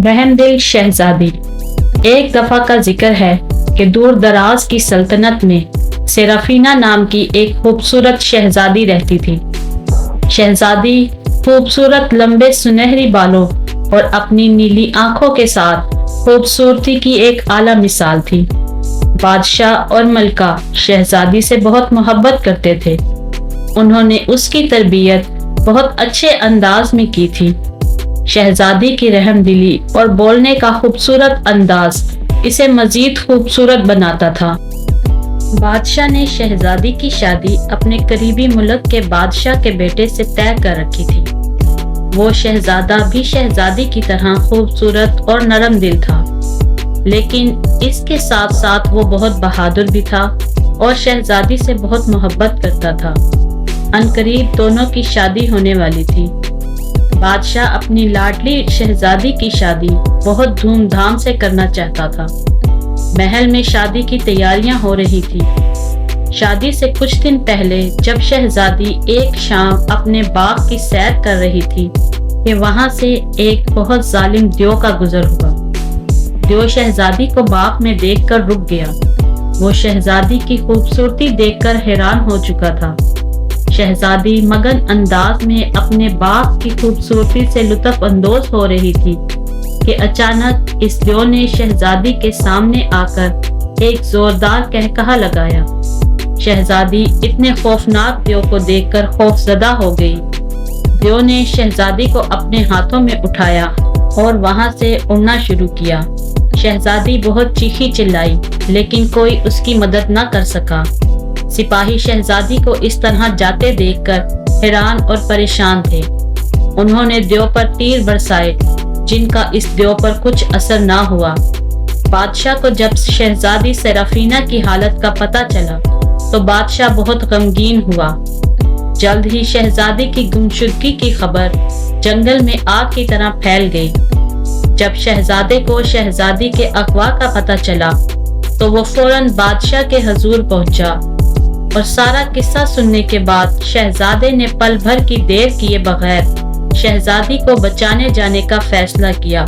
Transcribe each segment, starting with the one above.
रहमदिल शहजादी। एक दफा का जिक्र है कि दूर दराज की सल्तनत में सेराफीना नाम की एक खूबसूरत शहजादी रहती थी। शहजादी खूबसूरत लंबे सुनहरी बालों और अपनी नीली आंखों के साथ खूबसूरती की एक आला मिसाल थी। बादशाह और मलका शहजादी से बहुत मोहब्बत करते थे। उन्होंने उसकी तरबियत बहुत अच्छे अंदाज में की थी। शहजादी की रहमदिली और बोलने का खूबसूरत अंदाज इसे मजीद खूबसूरत बनाता था। बादशाह ने शहजादी की शादी अपने करीबी मुल्क के बादशाह के बेटे से तय कर रखी थी। वो शहजादा भी शहजादी की तरह खूबसूरत और नरम दिल था, लेकिन इसके साथ साथ वो बहुत बहादुर भी था और शहजादी से बहुत मोहब्बत करता था। अनकरीब दोनों की शादी होने वाली थी। बादशाह अपनी लाडली शहजादी की शादी बहुत धूमधाम से करना चाहता था। महल में शादी की तैयारियां हो रही थी। शादी से कुछ दिन पहले जब शहजादी एक शाम अपने बाग की सैर कर रही थी कि वहां से एक बहुत जालिम दियो का गुजर हुआ। दियो शहजादी को बाग में देखकर रुक गया। वो शहजादी की खूबसूरती देखकर हैरान हो चुका था। शहजादी मगन अंदाज में अपने बाग की खूबसूरती से लुत्फ अंदोज हो रही थी कि अचानक इस दियो ने शहजादी के सामने आकर एक जोरदार कहकहा लगाया। शहजादी इतने खौफनाक दियो को देखकर खौफजदा हो गई। दियो ने शहजादी को अपने हाथों में उठाया और वहां से उड़ना शुरू किया। शहजादी बहुत चीखी चिल्लाई, लेकिन कोई उसकी मदद न कर सका। सिपाही शहजादी को इस तरह जाते देखकर हैरान और परेशान थे। उन्होंने दियो पर तीर बरसाए, जिनका इस दियो पर कुछ असर ना हुआ। बादशाह को जब शहजादी सेराफीना की हालत का पता चला तो बादशाह बहुत गमगीन हुआ। जल्द ही शहजादी की गुमशुदगी की खबर जंगल में आग की तरह फैल गई। जब शहजादे को शहजादी के अगवा का पता चला तो वो फौरन बादशाह के हजूर पहुंचा और सारा किस्सा सुनने के बाद शहजादे ने पल भर की देर किए बगैर शहजादी को बचाने जाने का फैसला किया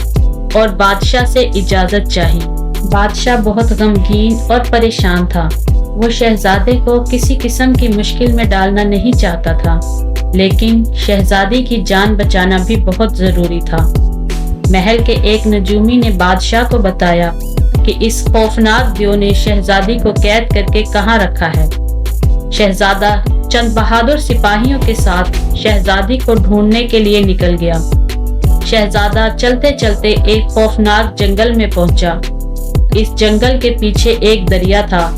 और बादशाह से इजाजत चाही। बादशाह बहुत गमगीन और परेशान था। वो शहजादे को किसी किस्म की मुश्किल में डालना नहीं चाहता था, लेकिन शहजादी की जान बचाना भी बहुत जरूरी था। महल के एक नजूमी ने बादशाह को बताया कि इस खौफनाक दियो ने शहजादी को कैद करके कहाँ रखा है। शहजादा चंद बहादुर सिपाहियों के साथ शहजादी को ढूंढने के लिए निकल गया। शहजादा चलते चलते एक खौफनाक जंगल में पहुंचा। इस जंगल के पीछे एक दरिया था,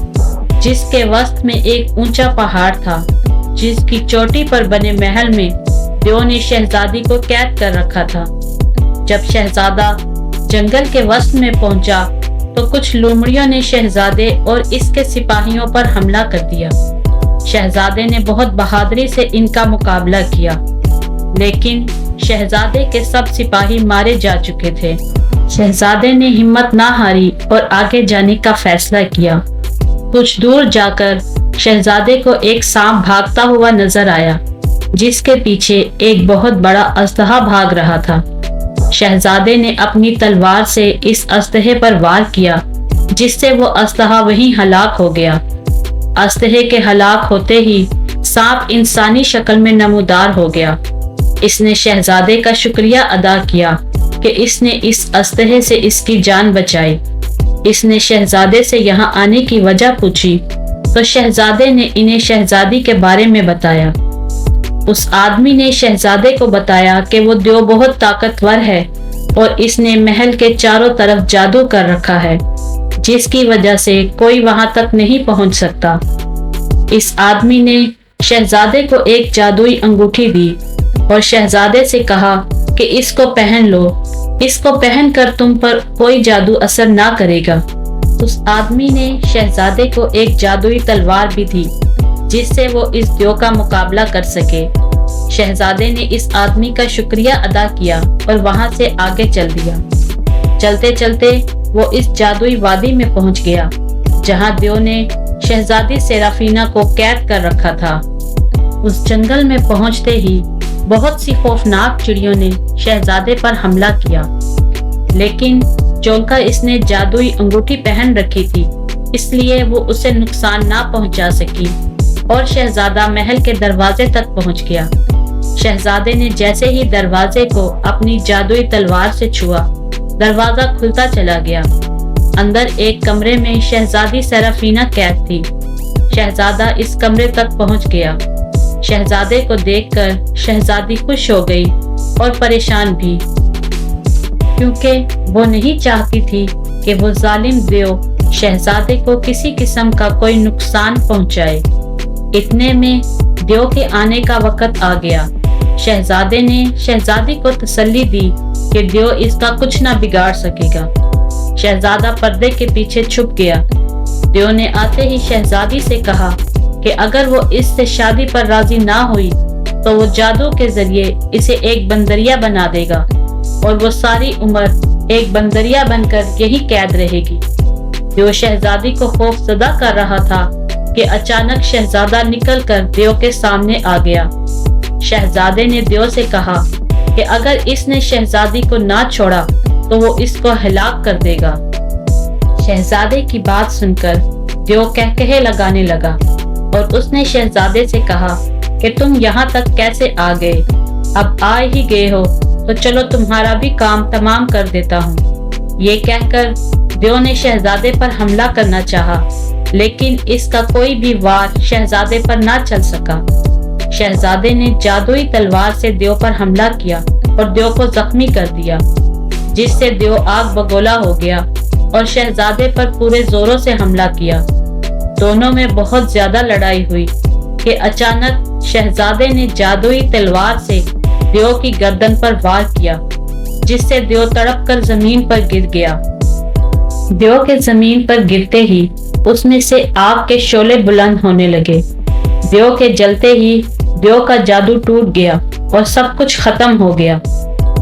जिसके वसत में एक ऊंचा पहाड़ था, जिसकी चोटी पर बने महल में दियो ने शहजादी को कैद कर रखा था। जब शहजादा जंगल के वसत में पहुंचा तो कुछ लोमड़ियों ने शहजादे और इसके सिपाहियों पर हमला कर दिया। शहजादे ने बहुत बहादुरी से इनका मुकाबला किया, लेकिन शहजादे के सब सिपाही मारे जा चुके थे। शहजादे ने हिम्मत ना हारी और आगे जाने का फैसला किया। कुछ दूर जाकर शहजादे को एक सांप भागता हुआ नजर आया, जिसके पीछे एक बहुत बड़ा अजदहा भाग रहा था। शहजादे ने अपनी तलवार से इस अजदहे पर वार किया, जिससे वो अजदहा वहीं हलाक हो गया। अजदहे के हलाक होते ही सांप इंसानी शक्ल में नमूदार हो गया। इसने शहजादे का शुक्रिया अदा किया कि इसने इस अजदहे से इसकी जान बचाई। इसने शहजादे से यहाँ आने की वजह पूछी तो शहजादे ने इन्हें शहजादी के बारे में बताया। उस आदमी ने शहजादे को बताया कि वो दियो बहुत ताकतवर है और इसने महल के चारों तरफ जादू कर रखा है, जिसकी वजह से कोई वहां तक नहीं पहुंच सकता। इस आदमी ने शहजादे को एक जादुई अंगूठी दी और शहजादे से कहा कि इसको पहन लो, इसको पहनकर तुम पर कोई जादू असर ना करेगा। उस आदमी ने शहजादे को एक जादुई तलवार भी दी, जिससे वो इस दियो का मुकाबला कर सके। शहजादे ने इस आदमी का शुक्रिया अदा किया और वहां से आगे चल दिया। चलते चलते वो इस जादुई वादी में पहुंच गया, जहां दियो ने शहजादी सेराफीना को कैद कर रखा था। उस जंगल में पहुंचते ही बहुत सी खौफनाक चिड़ियों ने शहजादे पर हमला किया। لیکن چونکہ اس نے جادوئی انگوٹھی پہن رکھی تھی اس لیے وہ اسے نقصان نہ پہنچا سکی اور شہزادہ محل کے دروازے تک پہنچ گیا۔ شہزادے نے جیسے ہی دروازے کو اپنی جادوئی تلوار سے چھوا، دروازہ کھلتا چلا گیا۔ اندر ایک کمرے میں شہزادی سیرافینا قید تھی۔ شہزادہ اس کمرے تک پہنچ گیا۔ شہزادے کو دیکھ کر شہزادی خوش ہو گئی اور پریشان بھی، کیونکہ وہ نہیں چاہتی تھی کہ وہ ظالم دیو شہزادے کو کسی قسم کا کوئی نقصان پہنچائے۔ اتنے میں دیو کے آنے کا وقت آ گیا۔ شہزادے نے شہزادی کو تسلی دی کہ دیو اس کا کچھ نہ بگاڑ سکے گا۔ شہزادہ پردے کے پیچھے چھپ گیا۔ دیو نے آتے ہی شہزادی سے کہا کہ اگر وہ اس سے شادی پر راضی نہ ہوئی تو وہ جادو کے ذریعے اسے ایک بندریا بنا دے گا اور وہ ساری عمر ایک بندریا بن کر یہی قید رہے گی۔ دیو شہزادی کو خوف زدہ کر رہا تھا کہ اچانک شہزادہ نکل کر دیو کے سامنے آ گیا۔ شہزادے نے دیو سے کہا کہ اگر اس نے شہزادی کو نہ چھوڑا تو وہ اس کو ہلاک کر دے گا۔ شہزادے کی بات سن کر دیو کہکہے لگانے لگا اور اس نے شہزادے سے کہا کہ تم یہاں تک کیسے آ گئے؟ اب آ ہی گئے ہو تو چلو تمہارا بھی کام تمام کر دیتا ہوں۔ یہ کہہ کر دیو نے شہزادے پر حملہ کرنا چاہا، لیکن اس کا کوئی بھی وار شہزادے پر نہ چل سکا۔ شہزادے نے جادوئی تلوار سے دیو پر حملہ کیا اور دیو کو زخمی کر دیا، جس سے دیو آگ بگولا ہو گیا اور شہزادے پر پورے زوروں سے حملہ کیا۔ دونوں میں بہت زیادہ لڑائی ہوئی کہ اچانک شہزادے نے جادوئی تلوار سے دیو کی گردن پر وار کیا، جس سے دیو تڑپ کر زمین پر گر گیا۔ دیو کے زمین پر گرتے ہی اس میں سے آگ کے شعلے بلند ہونے لگے۔ دیو کے جلتے ہی دیو کا جادو ٹوٹ گیا اور سب کچھ ختم ہو گیا۔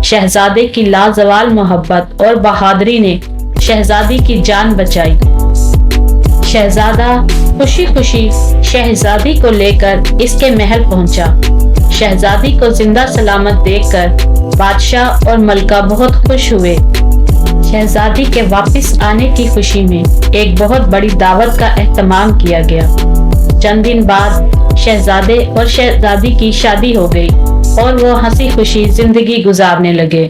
شہزادے کی لازوال محبت اور بہادری نے شہزادی کی جان بچائی۔ شہزادہ خوشی خوشی شہزادی کو لے کر اس کے محل پہنچا۔ شہزادی کو زندہ سلامت دیکھ کر بادشاہ اور ملکہ بہت خوش ہوئے۔ شہزادی کے واپس آنے کی خوشی میں ایک بہت بڑی دعوت کا اہتمام کیا گیا۔ چند دن بعد شہزادے اور شہزادی کی شادی ہو گئی اور وہ ہنسی خوشی زندگی گزارنے لگے۔